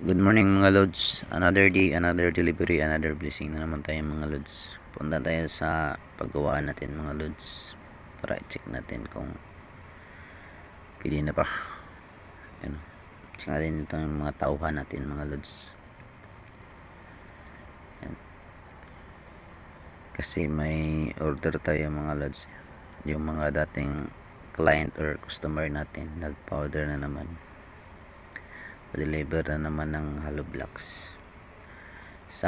Good morning mga lods. Another day, another delivery, another blessing na naman tayo mga lods. Punta tayo sa paggawa natin mga lods para i-check natin kung pili na pa. Yan. Check natin itong mga tauhan natin mga lods. Yan. Kasi may order tayo mga lods. Yung mga dating client or customer natin nag-powder na naman. Deliver na naman ng hollow blocks. Sa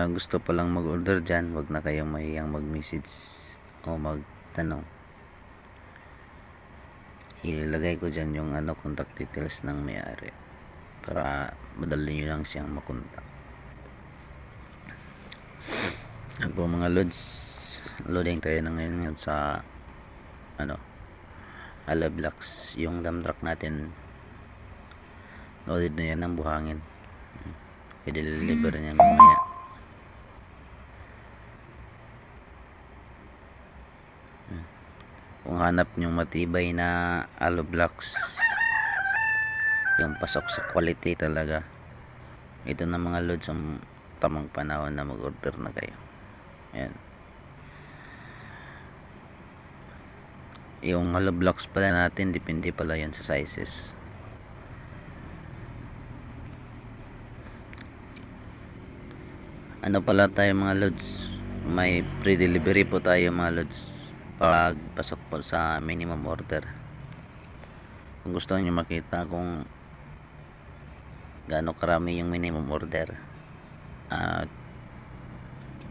gusto pa lang mag-order dyan, wag na kayong mahiyang mag-message o magtanong. Ilagay ko dyan yung contact details ng may-ari para madali nyo lang siyang makontak. Yan po mga loads, loading tayo na ngayon sa hollow blocks. Yung dump truck natin loaded na yan ng buhangin. I-deliver niya mamaya. Kung hanap nyo matibay na hollow blocks, yung pasok sa quality talaga, ito na mga loads ang tamang panahon na mag-order na kayo. Ayan. Yung hollow blocks pala natin, depende pala yan sa sizes. Ano pala tayo mga loads, may pre-delivery po tayo mga loads pag pasok po sa minimum order. Kung gusto niyo makita kung gaano karami yung minimum order at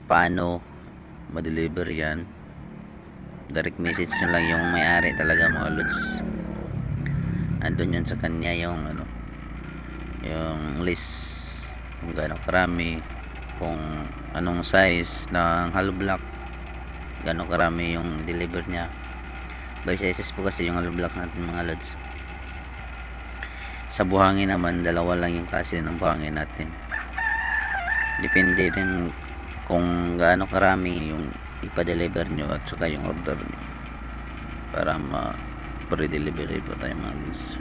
paano ma-deliver yan, direct message nyo lang yung may-ari talaga mga loads. Andun yun sa kanya yung yung list kung gaano karami, kung anong size ng hollow block, gano'ng karami yung deliver niya. By sizes po kasi yung hollow blocks natin mga lods. Sa buhangin naman, dalawa lang yung klase ng buhangin natin. Depende din kung gaano karami yung ipa-deliver nyo at saka yung order nyo para ma-pre-delivery po tayo mga lods.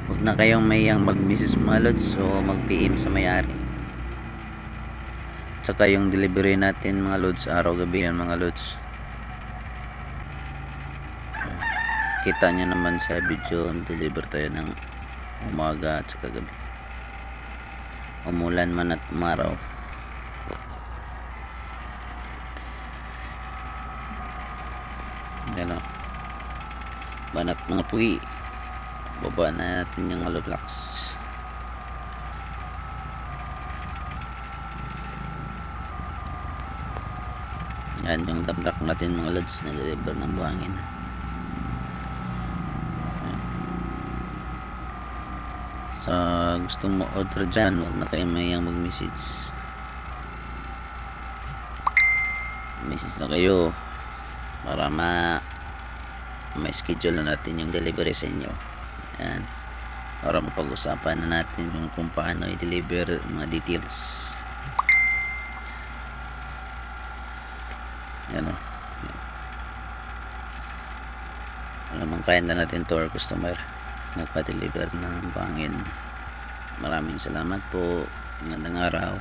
Huwag na kayong mayang mag-message mga lods o mag-PM sa may-ari. Tsaka yung delivery natin mga lods, araw-gabi yan mga lods. Kita nyo naman sa video, deliver tayo ng umaga at saka gabi. Umulan man at umaraw. Yan o. Banat mga puwi. Baba na natin yung hollow blocks. Yan yung dump truck natin mga loads na deliver ng buhangin. Sa gusto mo order dyan, huwag na kayo mayang mag-message. Message na kayo para may schedule na natin yung delivery sa inyo. Yan. Para mapag-usapan na natin yung kung paano i-deliver mga details. Yan o. Alam ang client na natin to, our customer, nagpa-deliver ng buhangin. Maraming salamat po. Magandang araw.